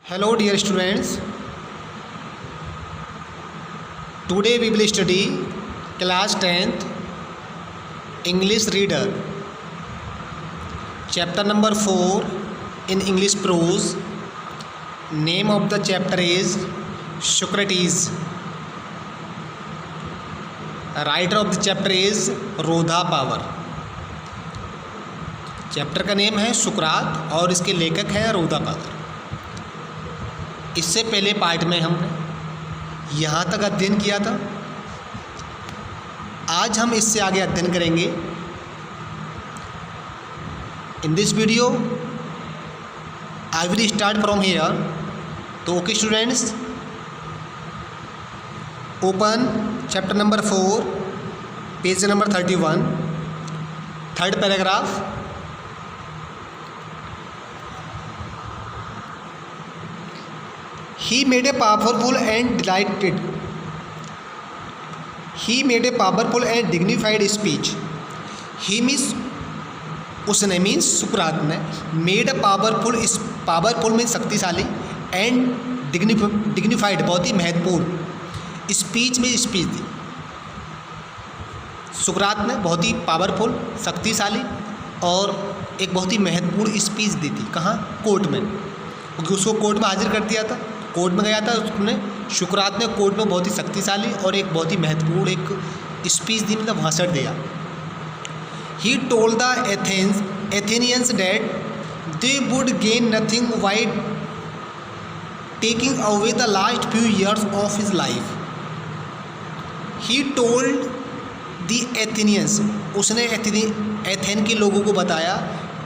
Hello dear students, today we will study class 10th English reader chapter number 4 in English prose. Name of the chapter is Socrates. Writer of the chapter is रोधा power. Chapter का name है सुकरात और इसके लेखक है रोधा power. इससे पहले पार्ट में हमने यहाँ तक अध्ययन किया था. आज हम इससे आगे अध्ययन करेंगे. In this video I will start from here. तो okay students, open chapter number 4 page number 31, third paragraph. He made a powerful and delighted. He made a powerful and dignified speech. He means उसने means सुकरात ने made a powerful means शक्तिशाली and dignified बहुत ही महत्वपूर्ण speech में speech दी. सुकरात ने बहुत ही powerful शक्तिशाली और एक बहुत ही महत्वपूर्ण स्पीच दी थी. कहाँ? कोर्ट में. क्योंकि उसको कोर्ट में हाजिर कर दिया था. कोर्ट में गया था. उसने सुकरात ने कोर्ट में बहुत ही शक्तिशाली और एक बहुत ही महत्वपूर्ण एक स्पीच दी, मतलब भाषण दिया. He told the Athenians that they would gain nothing by taking away the last few years of his life. He told the Athenians, उसने एथेन के लोगों को बताया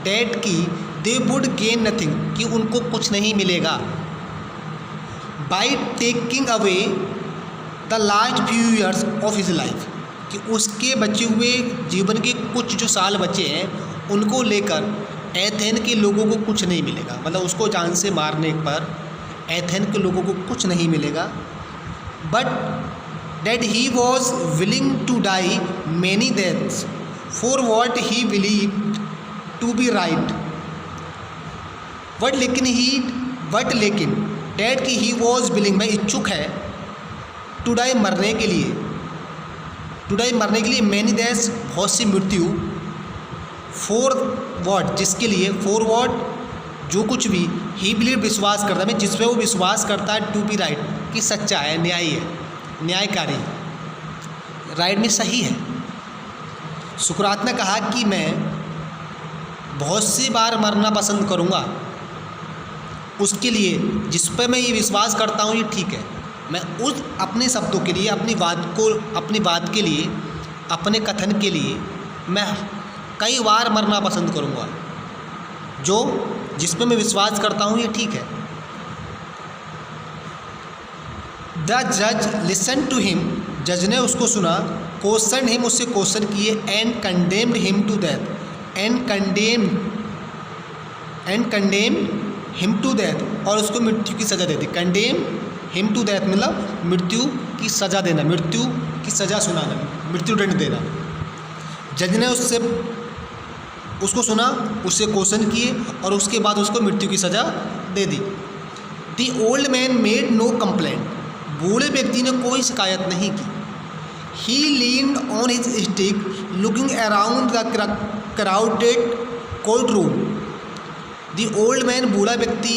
डैट की दे वुड गेन नथिंग, कि उनको कुछ नहीं मिलेगा, by taking away the last few years of his life, कि उसके बचे हुए जीवन के कुछ जो साल बचे हैं उनको लेकर एथेन के लोगों को कुछ नहीं मिलेगा. मतलब उसको जान से मारने पर एथेन के लोगों को कुछ नहीं मिलेगा. But that he was willing to die many deaths for what he believe to be right. लेकिन डैट की ही वॉज विलिंग में इच्छुक है टू डाई मरने के लिए मैनी डेथ्स बहुत सी मृत्यु, फॉर वॉट जिसके लिए, फॉर वॉट जो कुछ भी, ही बिलीव विश्वास करता है, जिस पे वो विश्वास करता है, टू बी राइट कि सच्चा है, न्यायी है, न्यायकारी, राइट में सही है. सुकरात ने कहा कि मैं बहुत सी बार मरना पसंद करूँगा उसके लिए जिस पर मैं ये विश्वास करता हूँ ये ठीक है. मैं उस अपने शब्दों के लिए, अपनी बात के लिए, अपने कथन के लिए मैं कई बार मरना पसंद करूँगा. जिस पर मैं विश्वास करता हूँ ये ठीक है. द जज लिसन टू हिम, जज ने उसको सुना. क्वेश्चन हिम, उससे क्वेश्चन किए. And condemned him to death, and condemned him to death, और उसको मृत्यु की सज़ा दे दी. कंडेम हिम टू डेथ मतलब मृत्यु की सज़ा देना, मृत्यु की सज़ा सुनाना, मृत्युदंड देना. जज ने उसको सुना, उससे क्वेश्चन किए और उसके बाद उसको मृत्यु की सज़ा दे दी. The old man made no complaint, बूढ़े व्यक्ति ने कोई शिकायत नहीं की. He leaned on his stick looking around the crowded court room. The old man बूढ़ा व्यक्ति,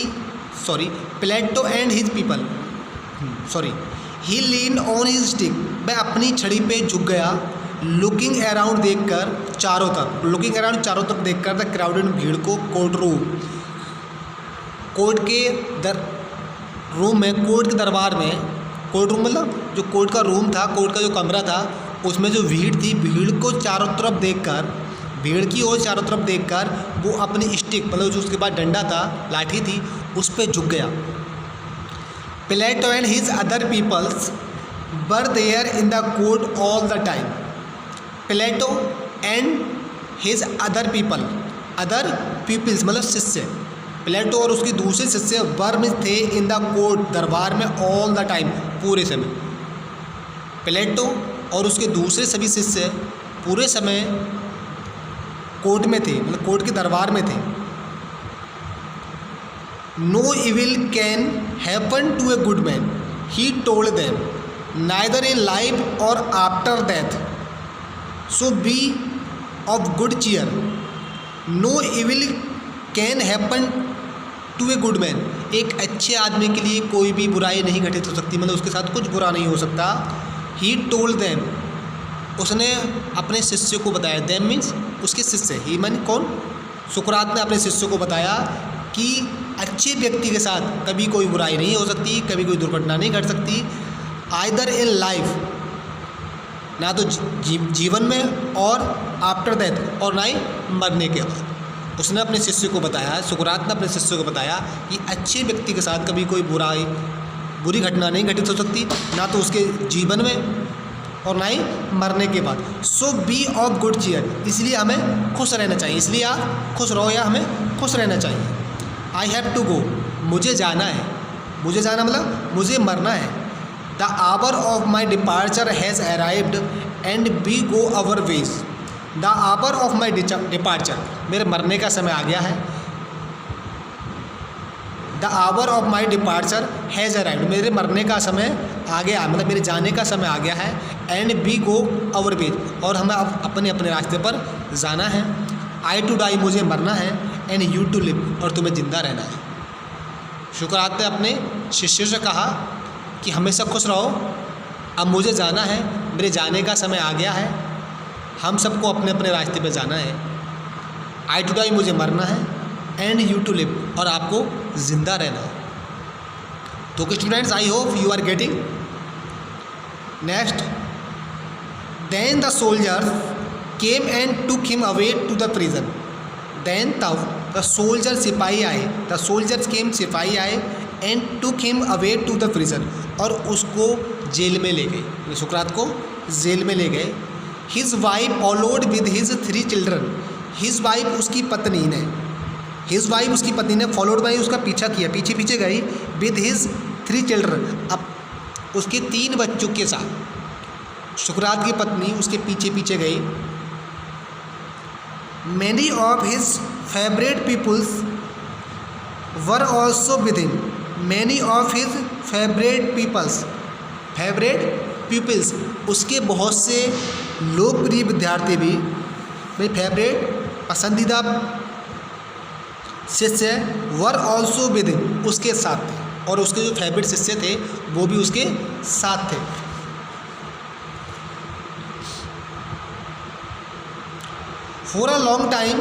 Plato and his people, he leaned on his stick, वह अपनी छड़ी पे झुक गया. लुकिंग अराउंड देखकर, चारों तरफ देखकर, द क्राउडेड भीड़ को, कोर्ट रूम, कोर्ट के रूम में, कोर्ट के दरबार में, कोर्ट रूम मतलब जो कोर्ट का रूम था, कोर्ट का जो कमरा था, उसमें जो भीड़ थी, भीड़ की ओर चारों तरफ देखकर वो अपनी स्टिक मतलब जो उसके पास डंडा था, लाठी थी, उस पर झुक गया. Plato and his other peoples were there in the court all the time. Plato and his other peoples मतलब शिष्य, प्लेटो और उसके दूसरे शिष्य वर में थे इन द कोर्ट दरबार में, ऑल द टाइम पूरे समय. प्लेटो और उसके दूसरे सभी शिष्य पूरे समय कोर्ट में थे, मतलब कोर्ट के दरबार में थे. No evil can happen to a good man, he told them, neither in life or after death, so be of good cheer. No evil can happen to a good man, एक अच्छे आदमी के लिए कोई भी बुराई नहीं घटित हो सकती, मतलब उसके साथ कुछ बुरा नहीं हो सकता। ही टोल्ड देम, उसने अपने शिष्य को बताया, देम मीन्स उसके शिष्य, ही मन कौन, सुकरात ने अपने शिष्य को बताया कि अच्छे व्यक्ति के साथ कभी कोई बुराई नहीं हो सकती, कभी कोई दुर्घटना नहीं घट सकती, आइदर इन लाइफ, ना तो जीवन में, और आफ्टर डेथ, और ना ही मरने के बाद। उसने अपने शिष्य को बताया, सुकरात ने अपने शिष्य को बताया कि अच्छे व्यक्ति के साथ कभी कोई बुरी घटना नहीं घटित हो सकती, ना तो उसके जीवन में और ना ही मरने के बाद। सो बी ऑफ गुड चीयर, इसलिए हमें खुश रहना चाहिए, इसलिए आप खुश रहो या हमें खुश रहना चाहिए। आई हैव टू गो, मुझे जाना है, मुझे जाना मतलब मुझे मरना है। The hour of my departure has arrived and we go our ways. The hour of my departure, मेरे मरने का समय आ गया है। The hour of my departure has arrived, मेरे मरने का समय आ गया, मतलब मेरे जाने का समय आ गया है। And we go our ways, और हमें अब अपने अपने रास्ते पर जाना है। आई टू डाई, मुझे मरना है। एंड यू टू लिव, और तुम्हें जिंदा रहना है। सुकरात ने अपने शिष्य से कहा कि हमेशा खुश रहो, अब मुझे जाना है, मेरे जाने का समय आ गया है, हम सबको अपने अपने रास्ते पे जाना है। आई टू डाई, मुझे मरना है। एंड यू टू लिव, और आपको ज़िंदा रहना है। तो students, I hope you are getting. Next, then the soldiers came and took him away to the prison. Then तब द सोल्जर, सिपाही आए, द सोल्जर्स केम, सिपाही आए, and took him away to the prison, और उसको jail में ले गए, सुकरात को जेल में ले गए। His wife followed with his 3 children, his wife उसकी पत्नी ने, हिज वाइफ उसकी पत्नी ने, फॉलोड बाई उसका पीछा किया, पीछे पीछे गई, विद हिज 3 चिल्ड्रन, अब उसके 3 बच्चों के साथ सुकरात की पत्नी उसके पीछे पीछे गई। Many of his favourite peoples were also with him, many of his favourite peoples, favourite peoples, उसके बहुत से लोकप्रिय विद्यार्थी भी, भाई फेवरेट पसंदीदा शिष्य, वर ऑल्सो विद हिम, उसके साथ थे, और उसके जो फेवरेट शिष्य थे वो भी उसके साथ थे। For a long time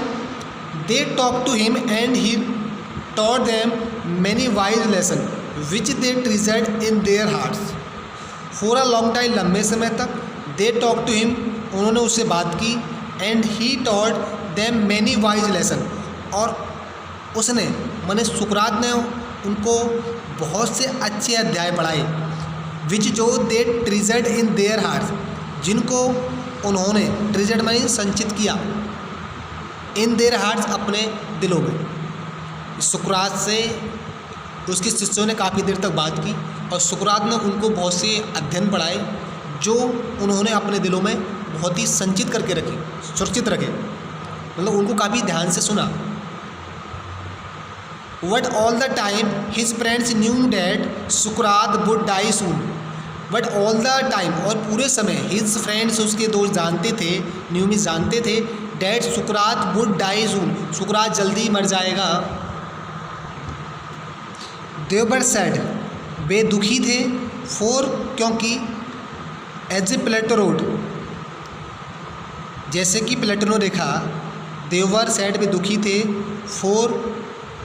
they talk to him and he taught them many wise lessons which they treasured in their hearts. For a long time, लंबे समय तक, they talked to him, उन्होंने उससे बात की, and he taught them many wise lessons, और उसने माने सुकरात ने उनको बहुत से अच्छे अध्याय पढ़ाए, which जो they treasured in their hearts, जिनको उन्होंने treasured माने संचित किया, in their hearts, अपने दिलों में। सुकरात से उसके शिष्यों ने काफ़ी देर तक बात की, और सुकरात ने उनको बहुत से अध्ययन पढ़ाए जो उन्होंने अपने दिलों में बहुत ही संचित करके रखे, सुरक्षित रखे, मतलब उनको काफ़ी ध्यान से सुना। But all the time his friends knew that सुकरात would die soon, but all the time, और पूरे समय, हिज फ्रेंड्स, उसके दोस्त जानते थे, न्यू मीन्स जानते थे, डैट सुकरात वुड डाई सून, सुकरात जल्दी मर जाएगा। देवर सैड, वे दुखी थे, फोर, क्योंकि एज ए प्लेटो रोड, जैसे कि प्लेटो ने देखा, देवर सैड, वे दुखी थे, फोर,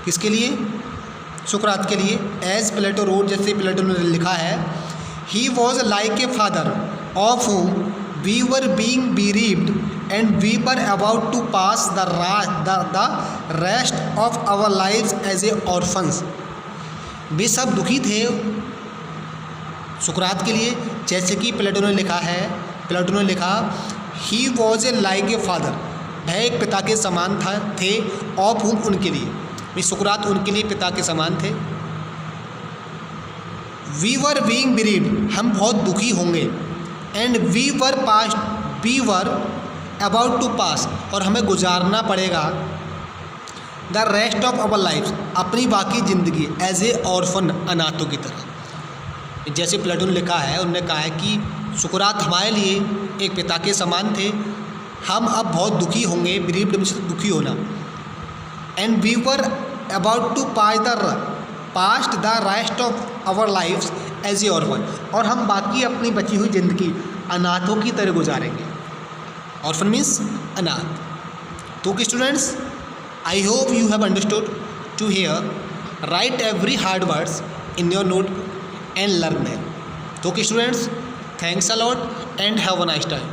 किसके लिए, सुकरात के लिए, एज प्लेटो रोड, जैसे प्लेटो ने लिखा है। He was like a father of whom we were being bereaved and we were about to pass the rest of our lives as a orphans. वे सब दुखी थे सुकरात के लिए, जैसे कि प्लेटो ने लिखा है, प्लेटो ने लिखा, he was a like a father, वह एक पिता के समान थे, ऑफ हुम, उनके लिए, वे सुकरात उनके लिए पिता के समान थे। वी वर बीइंग बेरीव्ड, हम बहुत दुखी होंगे, and we were about to pass, और हमें गुजारना पड़ेगा, the rest of our life, अपनी बाकी ज़िंदगी एज ए ऑर्फन, अनाथों की तरह। जैसे प्लेटो ने लिखा है, उन्होंने कहा है कि सुकरात हमारे लिए एक पिता के समान थे, हम अब बहुत दुखी होंगे, बिरीव्ड मतलब दुखी होना। And we were about to past the rest of our life as a orphan, और हम बाकी अपनी बची हुई ज़िंदगी अनाथों की तरह गुजारेंगे। ऑर्फन मीन्स अनाथ। तो students, I hope you have understood to hear. Write every hard words in your notebook and learn them. So students, thanks a lot and have a nice time.